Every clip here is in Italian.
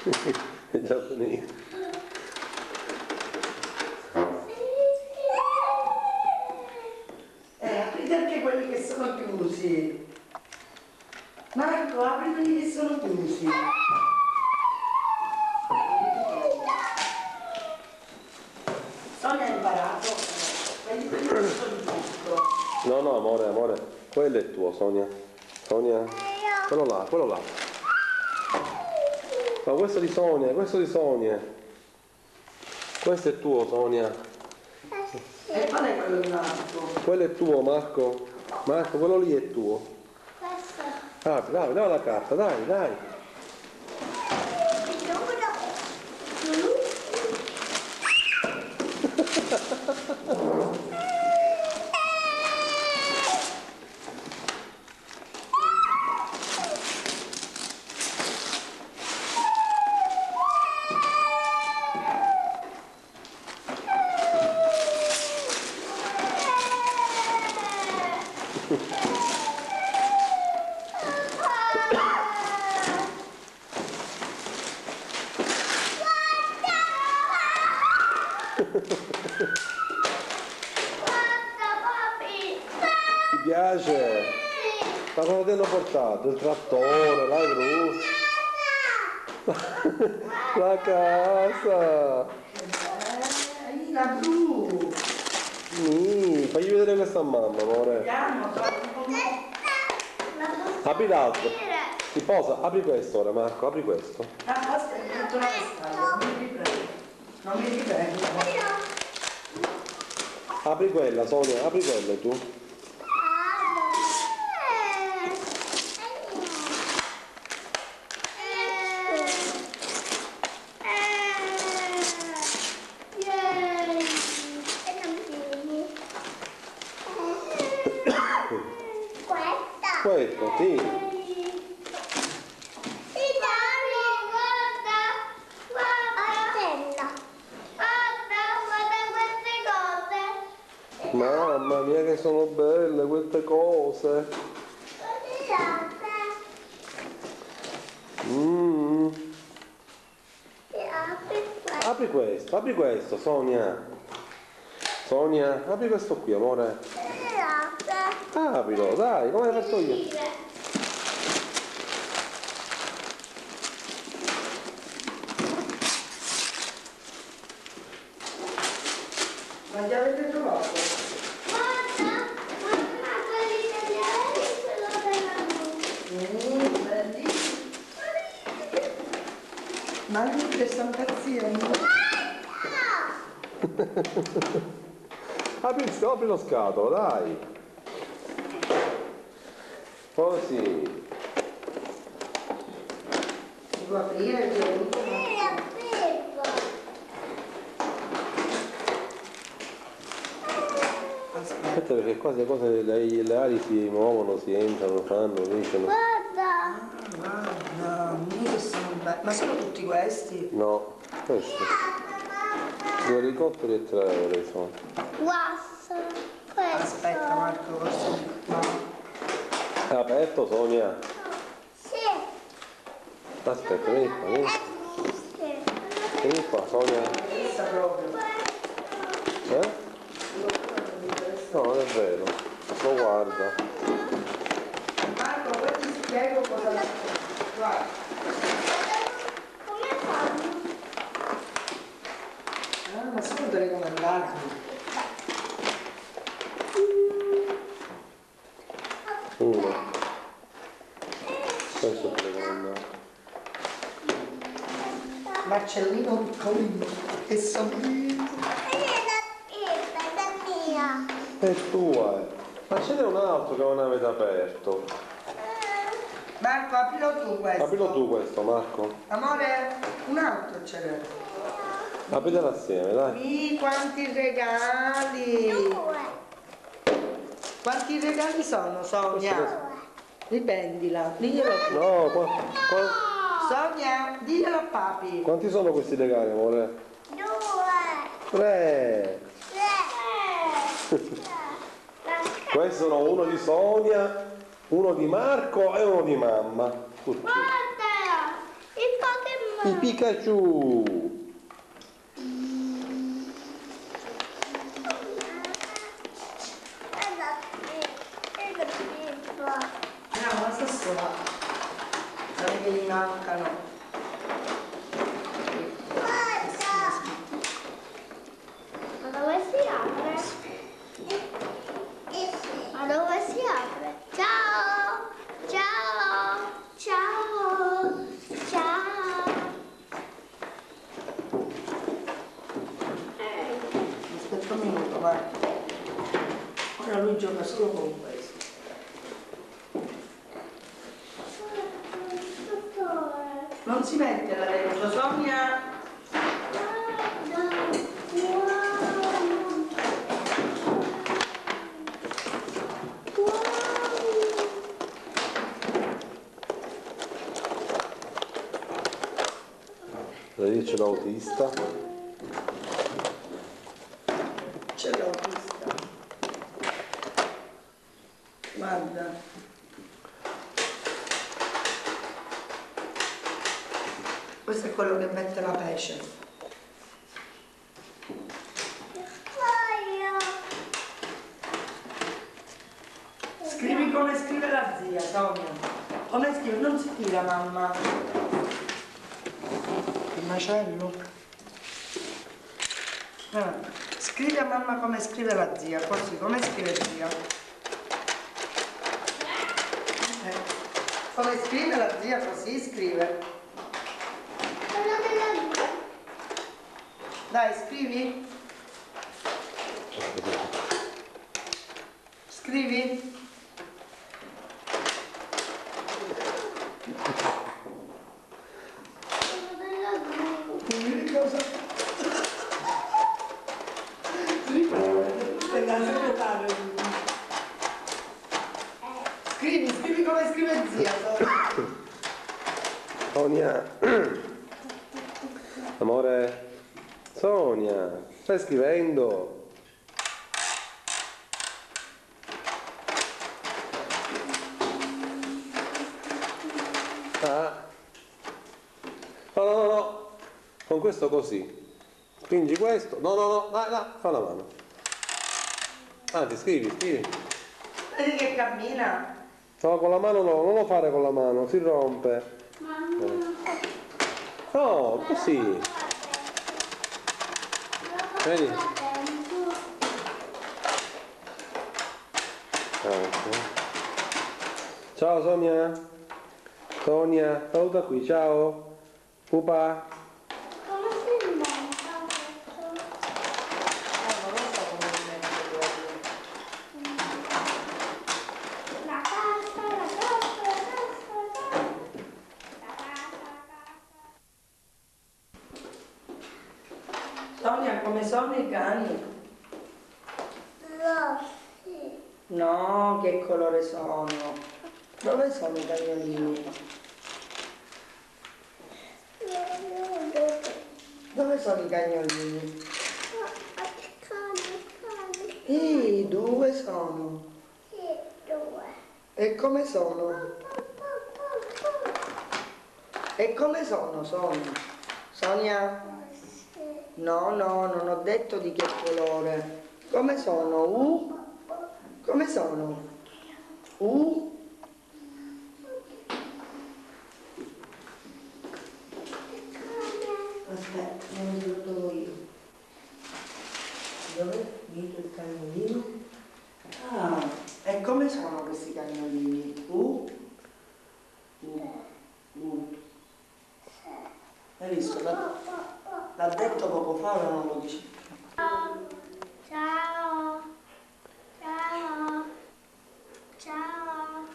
È già finito. Aprite anche quelli che sono chiusi. Marco, apri quelli che sono chiusi. Sonia ha imparato. Quelli che sono tutto. No, no, amore, amore. Quello è tuo, Sonia. Sonia. Quello là, quello là. Ma questo di Sonia, questo di Sonia. Questo è tuo, Sonia. E qual è quello di Marco? Quello è tuo, Marco. Marco, quello lì è tuo. Apri, dai, dai la carta, dai, dai. Ti piace? Ma cosa ti hanno portato? Il trattore, la gru? La casa! La blu! Fagli vedere questa a mamma, amore. Vediamo, Apri l'altro. Ti posa, apri questo ora, Marco, apri questo. aspetta, metto la vestaglia, non mi riprendo. Non mi riprendo. Apri quella, Sonia, apri quella tu. Questo, sì. Mamma mia che sono belle queste cose. Apri questo, Sonia. Sonia, apri questo qui, amore. Aprilo, dai, come l'hai fatto io? Ma già avete trovato? Bellissimo. Ma che sta impazzendo? Apri lo scatolo, dai. Così. Devo aprire il giorno. Aspetta perché qua le cose, le ali si muovono, si entrano, fanno, dicono. Guarda, che sono belli. Ma sono tutti questi? No, questo. 2 elicotteri e 3 euro sono. Aspetta Marco, forse no. È aperto, Sonia? Sì. Aspetta, vieni qua, vieni. Vieni qua, Sonia. Questa proprio. Eh? No, non è vero. Lo guarda. Marco, poi ti spiego cosa... Guarda. Come fanno? Ma sono telecomandati. Uno. Questo è telecomandato. Marcellino piccolino e sovrino. È tua, eh. Ma ce n'è un altro che non avete aperto. Marco, aprilo tu questo. Aprilo tu questo, Marco. Amore, un altro ce n'è. Apritelo assieme, dai. Quanti regali! Quanti regali sono, Sonia? Riprendila, diglielo tu. No, Sonia, diglielo a papi. quanti sono questi regali, amore? 3. Questi sono uno di Sonia, uno di Marco e uno di mamma. Tutti. Guarda, il I Pikachu. No, ma sto là. Sai che gli mancano. Ma dove si apre? Ma dove si apre? Ciao! Ciao! Ciao! Ciao! Aspetta un minuto, vai. Ora lui gioca solo con questo. Non si mette là dentro, Sonia? Lì c'è l'autista. C'è l'autista. Guarda. Questo è quello che mette la pesce. Scrivi come scrive la zia, Sonia. Come scrive? Non si tira, mamma. Il macello. Scrivi a mamma come scrive la zia, così, come scrive zia. Come scrive la zia, così scrive. Dai, scrivi. Scrivi. Dimmi cosa. Scrivi come scrive zia. Sonia. Amore. Sonia, stai scrivendo? Ah. No, no, no, no. Con questo così. Spingi questo. No, no, no, dai, dai, fa la mano. Anzi, scrivi. Vedi che cammina? No, con la mano no, non lo fare con la mano, si rompe. No, così. Vedi? Ciao Sonia. Sonia, saluta qui, ciao. Pupa. Come si monta questo? Non lo so come si mette proprio. La cassa, la cassa, la cassa, la cassa. Sonia, come sono i cani? Rossi. No, che colore sono? Dove sono i cagnolini? Dove sono i cagnolini? Due sono. Sì, due. E come sono? E come sono, Sonia? Sonia? No, non ho detto di che colore. Come sono? Come sono? Aspetta, non te lo trovo io. Dove? Dito il cagnolino? Ah, e come sono questi cagnolini? Hai visto? L'ha detto poco fa o non lo dice? Ciao. Ciao. Ciao. Ciao.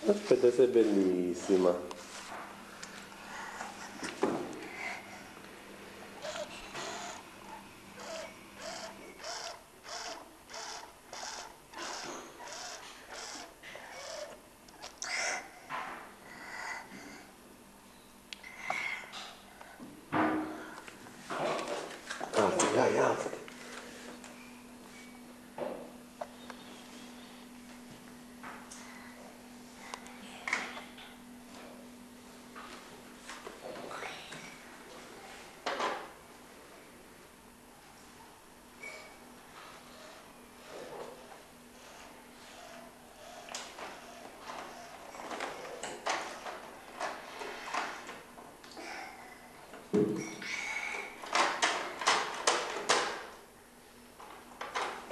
Aspetta, sei bellissima. Alzati, dai, alzati.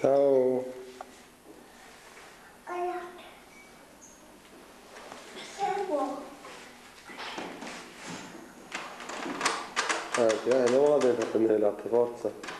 Ciao. Anzi, andiamo là dentro a prendere il latte, forza.